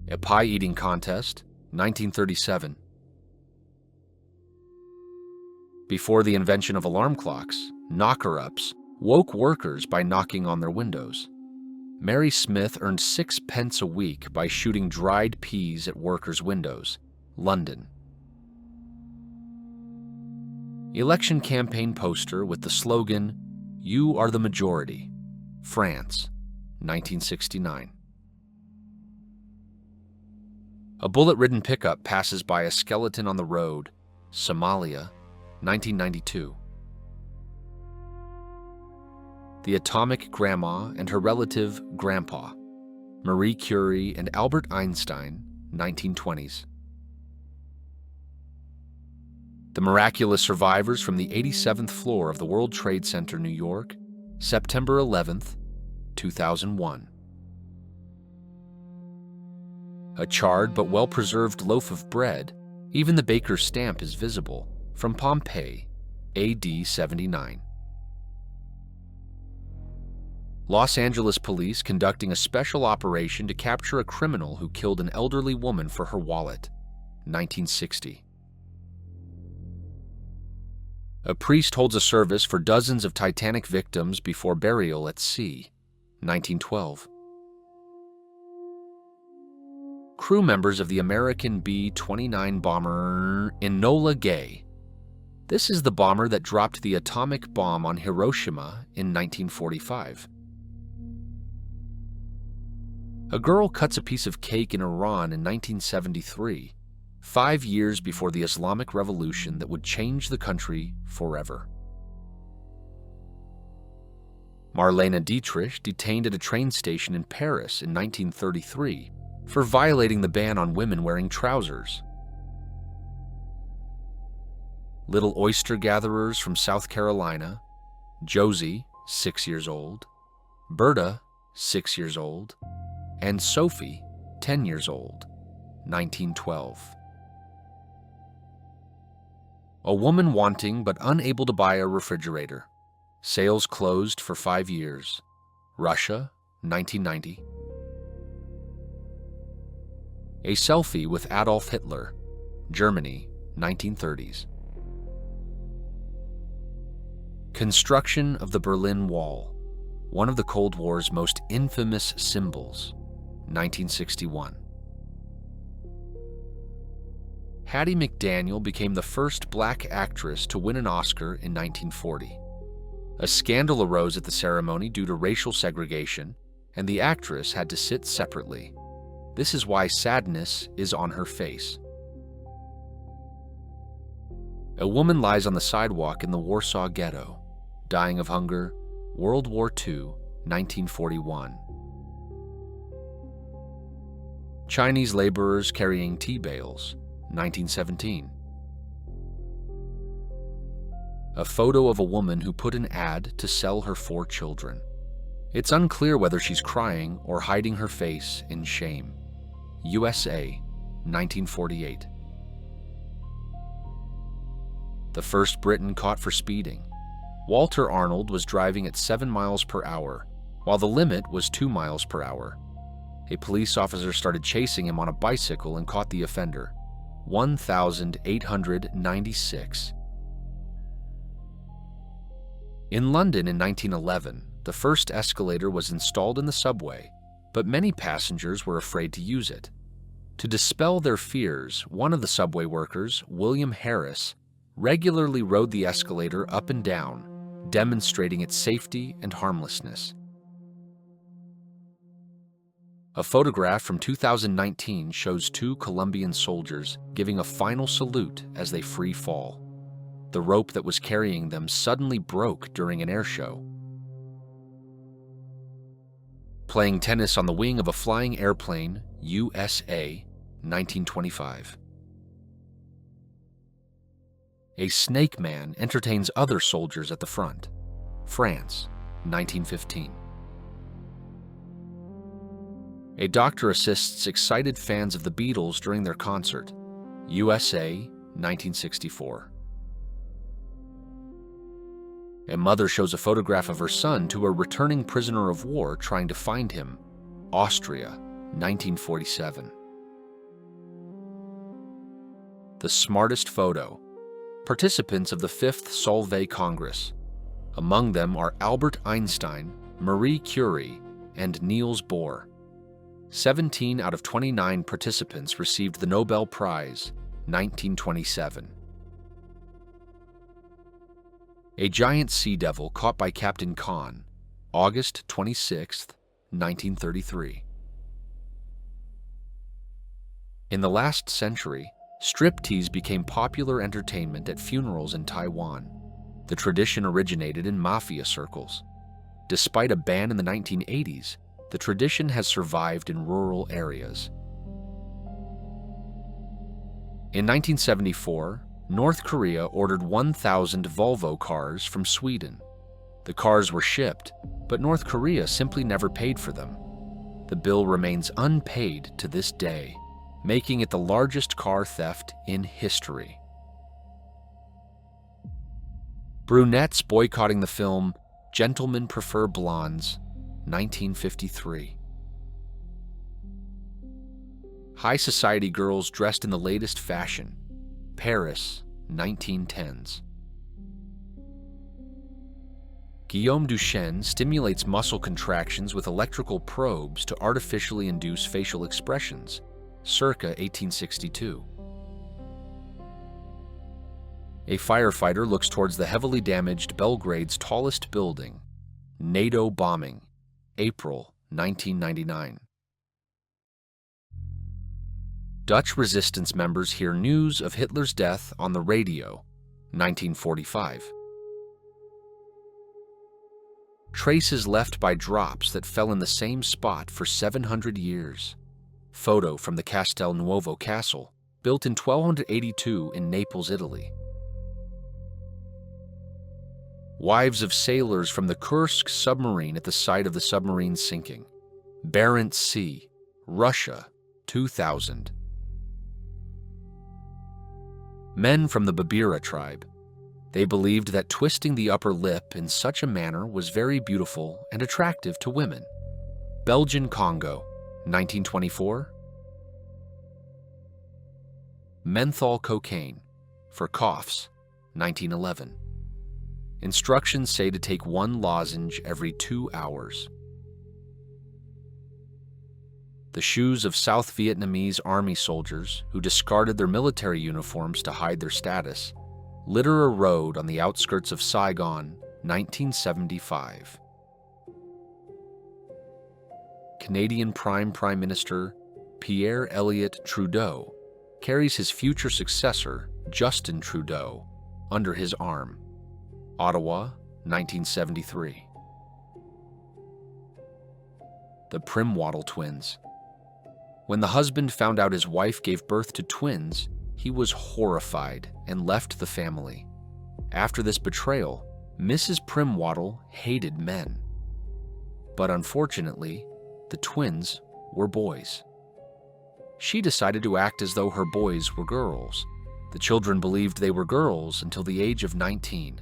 A pie-eating contest, 1937. Before the invention of alarm clocks, knocker-ups woke workers by knocking on their windows. Mary Smith earned 6 pence a week by shooting dried peas at workers' windows, London. Election campaign poster with the slogan, "You are the majority," France, 1969. A bullet-ridden pickup passes by a skeleton on the road, Somalia, 1992. The Atomic Grandma and Her Relative Grandpa, Marie Curie and Albert Einstein, 1920s. The miraculous survivors from the 87th floor of the World Trade Center, New York, September 11th, 2001. A charred but well-preserved loaf of bread, even the baker's stamp is visible, from Pompeii, AD 79. Los Angeles police conducting a special operation to capture a criminal who killed an elderly woman for her wallet, 1960. A priest holds a service for dozens of Titanic victims before burial at sea, 1912. Crew members of the American B-29 bomber Enola Gay. This is the bomber that dropped the atomic bomb on Hiroshima in 1945. A girl cuts a piece of cake in Iran in 1973, 5 years before the Islamic Revolution that would change the country forever. Marlene Dietrich detained at a train station in Paris in 1933 for violating the ban on women wearing trousers. Little oyster gatherers from South Carolina, Josie, 6 years old, Berta, 6 years old, and Sophie, 10 years old, 1912. A woman wanting but unable to buy a refrigerator. Sales closed for 5 years. Russia, 1990. A selfie with Adolf Hitler, Germany, 1930s. Construction of the Berlin Wall, one of the Cold War's most infamous symbols, 1961. Hattie McDaniel became the first black actress to win an Oscar in 1940. A scandal arose at the ceremony due to racial segregation, and the actress had to sit separately. This is why sadness is on her face. A woman lies on the sidewalk in the Warsaw Ghetto, dying of hunger, World War II, 1941. Chinese laborers carrying tea bales, 1917. A photo of a woman who put an ad to sell her 4 children. It's unclear whether she's crying or hiding her face in shame. USA, 1948. The first Briton caught for speeding. Walter Arnold was driving at 7 miles per hour, while the limit was 2 miles per hour. A police officer started chasing him on a bicycle and caught the offender. 1,896. In London in 1911, the first escalator was installed in the subway, but many passengers were afraid to use it. To dispel their fears, one of the subway workers, William Harris, regularly rode the escalator up and down, demonstrating its safety and harmlessness. A photograph from 2019 shows 2 Colombian soldiers giving a final salute as they free fall. The rope that was carrying them suddenly broke during an air show. Playing tennis on the wing of a flying airplane, USA, 1925. A snake man entertains other soldiers at the front, France, 1915. A doctor assists excited fans of the Beatles during their concert, USA, 1964. A mother shows a photograph of her son to a returning prisoner of war trying to find him, Austria, 1947. The smartest photo. Participants of the 5th Solvay Congress. Among them are Albert Einstein, Marie Curie, and Niels Bohr. 17 out of 29 participants received the Nobel Prize, 1927. A giant sea devil caught by Captain Khan, August 26, 1933. In the last century, striptease became popular entertainment at funerals in Taiwan. The tradition originated in mafia circles. Despite a ban in the 1980s, the tradition has survived in rural areas. In 1974, North Korea ordered 1,000 Volvo cars from Sweden. The cars were shipped, but North Korea simply never paid for them. The bill remains unpaid to this day, making it the largest car theft in history. Brunettes boycotting the film Gentlemen Prefer Blondes, 1953. High society girls dressed in the latest fashion, Paris, 1910s. Guillaume Duchenne stimulates muscle contractions with electrical probes to artificially induce facial expressions, circa 1862. A firefighter looks towards the heavily damaged Belgrade's tallest building, NATO bombing, April 1999. Dutch resistance members hear news of Hitler's death on the radio, 1945. Traces left by drops that fell in the same spot for 700 years. Photo from the Castel Nuovo Castle, built in 1282 in Naples, Italy. Wives of sailors from the Kursk submarine at the site of the submarine sinking. Barents Sea, Russia, 2000. Men from the Babira tribe. They believed that twisting the upper lip in such a manner was very beautiful and attractive to women. Belgian Congo, 1924. Menthol cocaine, for coughs, 1911. Instructions say to take 1 lozenge every 2 hours. The shoes of South Vietnamese army soldiers who discarded their military uniforms to hide their status litter a road on the outskirts of Saigon, 1975. Canadian Prime Minister Pierre Elliott Trudeau carries his future successor, Justin Trudeau, under his arm. Ottawa, 1973. The Primwaddle twins. When the husband found out his wife gave birth to twins, he was horrified and left the family. After this betrayal, Mrs. Primwaddle hated men. But unfortunately, the twins were boys. She decided to act as though her boys were girls. The children believed they were girls until the age of 19.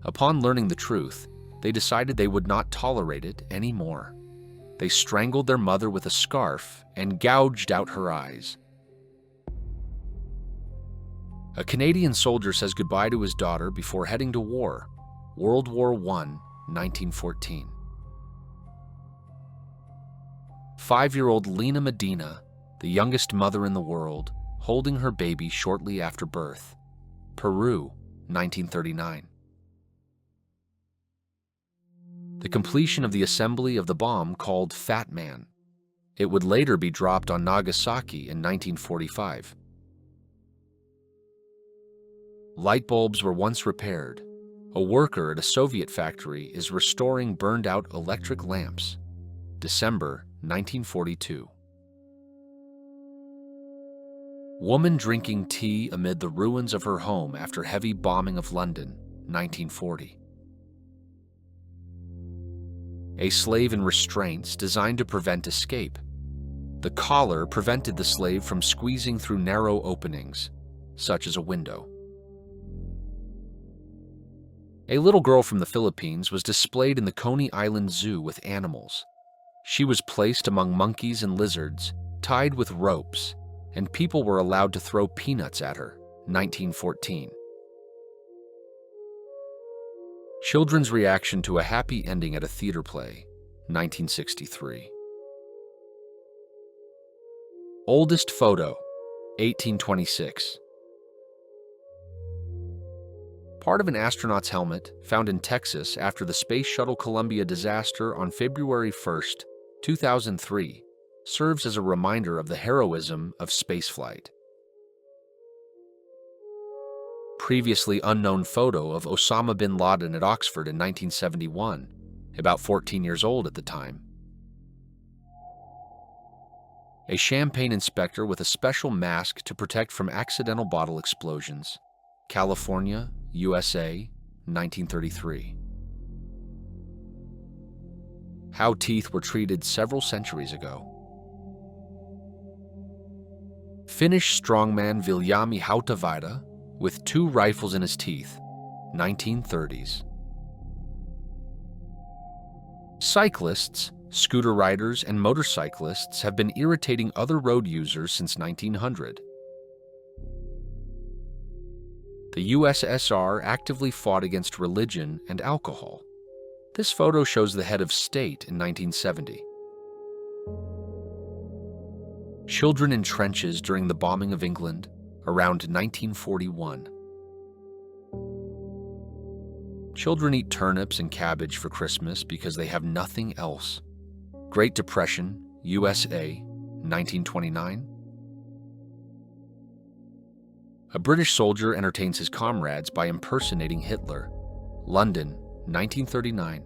Upon learning the truth, they decided they would not tolerate it anymore. They strangled their mother with a scarf and gouged out her eyes. A Canadian soldier says goodbye to his daughter before heading to war, World War I, 1914. 5-year-old Lena Medina, the youngest mother in the world, holding her baby shortly after birth, Peru, 1939. The completion of the assembly of the bomb called Fat Man. It would later be dropped on Nagasaki in 1945. Light bulbs were once repaired. A worker at a Soviet factory is restoring burned-out electric lamps. December 1942. Woman drinking tea amid the ruins of her home after heavy bombing of London, 1940. A slave in restraints designed to prevent escape. The collar prevented the slave from squeezing through narrow openings, such as a window. A little girl from the Philippines was displayed in the Coney Island Zoo with animals. She was placed among monkeys and lizards, tied with ropes, and people were allowed to throw peanuts at her. 1914. Children's reaction to a happy ending at a theater play, 1963. Oldest photo, 1826. Part of an astronaut's helmet found in Texas after the Space Shuttle Columbia disaster on February 1, 2003, serves as a reminder of the heroism of spaceflight. Previously unknown photo of Osama bin Laden at Oxford in 1971, about 14 years old at the time. A champagne inspector with a special mask to protect from accidental bottle explosions. California, USA, 1933. How teeth were treated several centuries ago. Finnish strongman Viljami Hautavaara with 2 rifles in his teeth, 1930s. Cyclists, scooter riders, and motorcyclists have been irritating other road users since 1900. The USSR actively fought against religion and alcohol. This photo shows the head of state in 1970. Children in trenches during the bombing of England around 1941. Children eat turnips and cabbage for Christmas because they have nothing else. Great Depression, USA, 1929. A British soldier entertains his comrades by impersonating Hitler. London, 1939.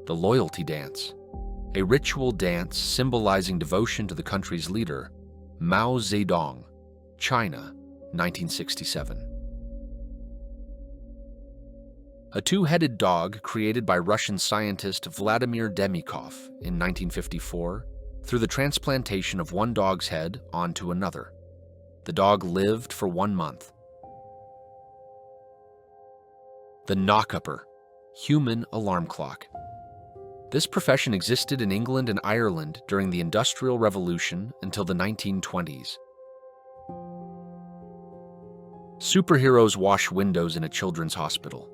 The Loyalty Dance, a ritual dance symbolizing devotion to the country's leader, Mao Zedong, China, 1967. A 2-headed dog created by Russian scientist Vladimir Demikov in 1954 through the transplantation of one dog's head onto another. The dog lived for 1 month. The knock-upper, human alarm clock. This profession existed in England and Ireland during the Industrial Revolution until the 1920s. Superheroes wash windows in a children's hospital.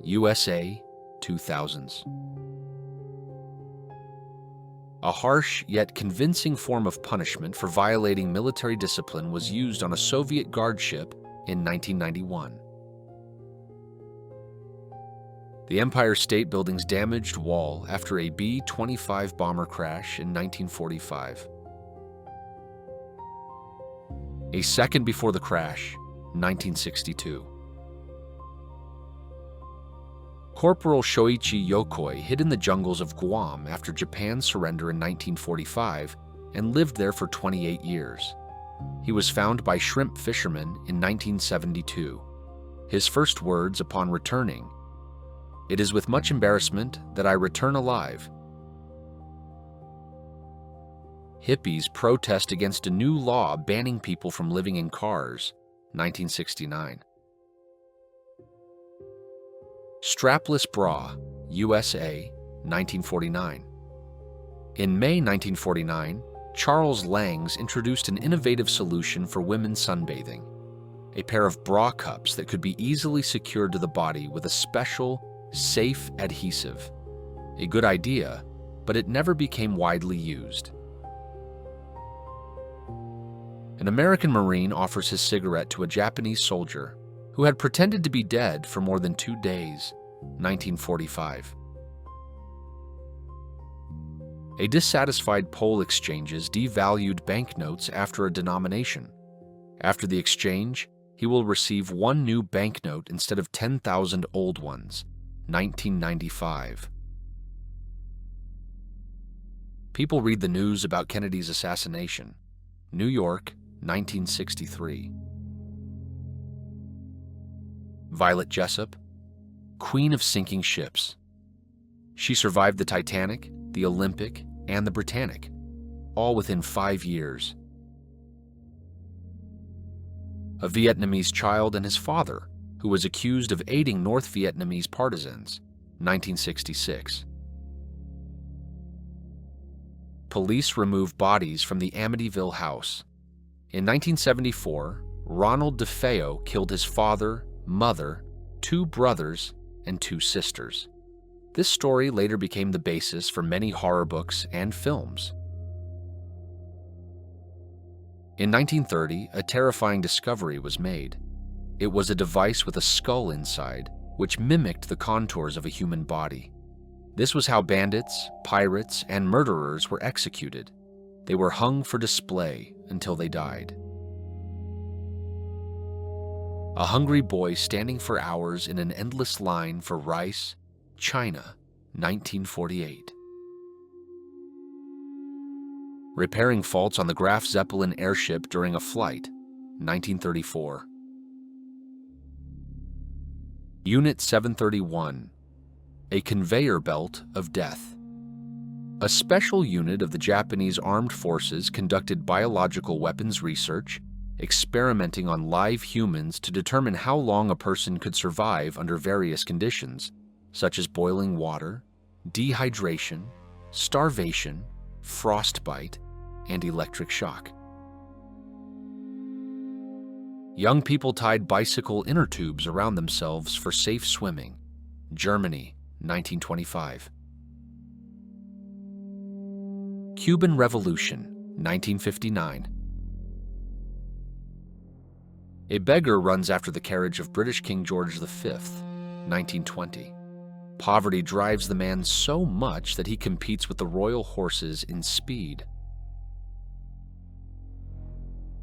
USA, 2000s. A harsh yet convincing form of punishment for violating military discipline was used on a Soviet guard ship in 1991. The Empire State Building's damaged wall after a B-25 bomber crash in 1945. A second before the crash, 1962. Corporal Shoichi Yokoi hid in the jungles of Guam after Japan's surrender in 1945 and lived there for 28 years. He was found by shrimp fishermen in 1972. His first words upon returning, "It is with much embarrassment that I return alive." Hippies protest against a new law banning people from living in cars, 1969. Strapless bra, USA, 1949. In May 1949, Charles Langs introduced an innovative solution for women's sunbathing, a pair of bra cups that could be easily secured to the body with a special, safe adhesive. A good idea, but it never became widely used. An American Marine offers his cigarette to a Japanese soldier who had pretended to be dead for more than 2 days, 1945. A dissatisfied Pole exchanges devalued banknotes after a denomination. After the exchange, he will receive 1 new banknote instead of 10,000 old ones, 1995. People read the news about Kennedy's assassination. New York, 1963. Violet Jessup, Queen of Sinking Ships. She survived the Titanic, the Olympic, and the Britannic, all within 5 years. A Vietnamese child and his father, who was accused of aiding North Vietnamese partisans, 1966. Police remove bodies from the Amityville house. In 1974, Ronald DeFeo killed his father, mother, 2 brothers, and 2 sisters. This story later became the basis for many horror books and films. In 1930, a terrifying discovery was made. It was a device with a skull inside, which mimicked the contours of a human body. This was how bandits, pirates, and murderers were executed. They were hung for display until they died. A hungry boy standing for hours in an endless line for rice, China, 1948. Repairing faults on the Graf Zeppelin airship during a flight, 1934. Unit 731, a conveyor belt of death. A special unit of the Japanese armed forces conducted biological weapons research, experimenting on live humans to determine how long a person could survive under various conditions, such as boiling water, dehydration, starvation, frostbite, and electric shock. Young people tied bicycle inner tubes around themselves for safe swimming. Germany, 1925. Cuban Revolution, 1959. A beggar runs after the carriage of British King George V, 1920. Poverty drives the man so much that he competes with the royal horses in speed.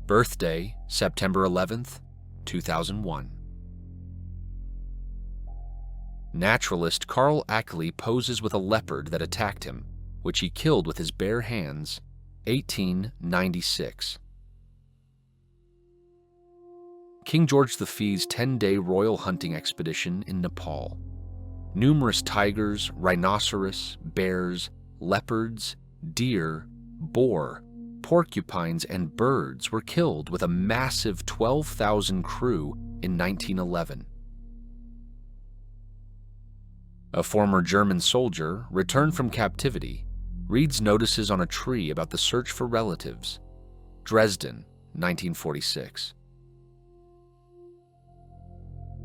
Birthday, September 11th, 2001. Naturalist Carl Ackley poses with a leopard that attacked him, which he killed with his bare hands, 1896. King George V's 10-day royal hunting expedition in Nepal. Numerous tigers, rhinoceros, bears, leopards, deer, boar, porcupines, and birds were killed with a massive 12,000 crew in 1911. A former German soldier, returned from captivity, reads notices on a tree about the search for relatives. Dresden, 1946.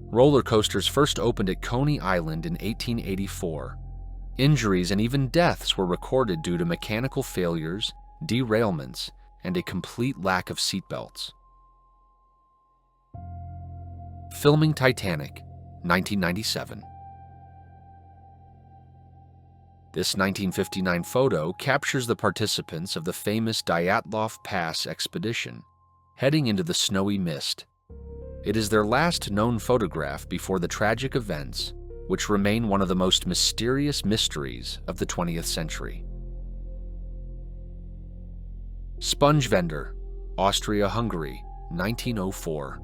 Roller coasters first opened at Coney Island in 1884. Injuries and even deaths were recorded due to mechanical failures, derailments, and a complete lack of seatbelts. Filming Titanic, 1997. This 1959 photo captures the participants of the famous Dyatlov Pass expedition, heading into the snowy mist. It is their last known photograph before the tragic events, which remain one of the most mysterious mysteries of the 20th century. Sponge Vendor, Austria-Hungary, 1904.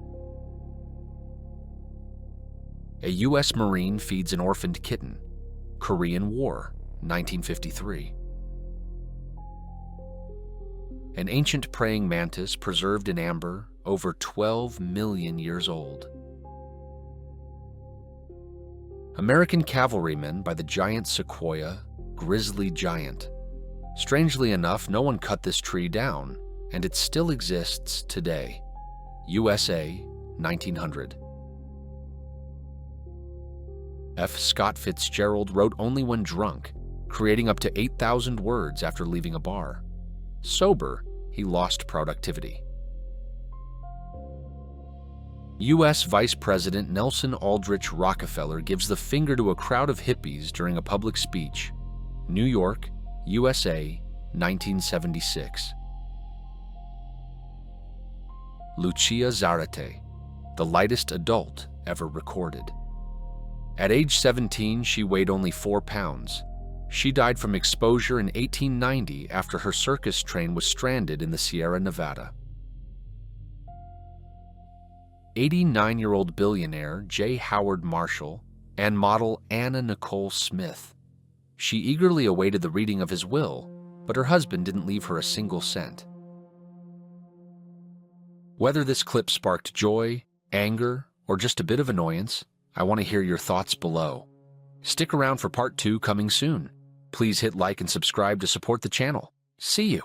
A U.S. Marine feeds an orphaned kitten. Korean War, 1953. An ancient praying mantis preserved in amber, over 12 million years old. American cavalrymen by the giant sequoia, grizzly giant. Strangely enough, no one cut this tree down, and it still exists today. USA, 1900. F. Scott Fitzgerald wrote only when drunk, creating up to 8,000 words after leaving a bar. Sober, he lost productivity. U.S. Vice President Nelson Aldrich Rockefeller gives the finger to a crowd of hippies during a public speech. New York, USA, 1976. Lucia Zarate, the lightest adult ever recorded. At age 17, she weighed only 4 pounds. She died from exposure in 1890 after her circus train was stranded in the Sierra Nevada. 89-year-old billionaire J. Howard Marshall and model Anna Nicole Smith. She eagerly awaited the reading of his will, but her husband didn't leave her a single cent. Whether this clip sparked joy, anger, or just a bit of annoyance, I want to hear your thoughts below. Stick around for part 2 coming soon. Please hit like and subscribe to support the channel. See you!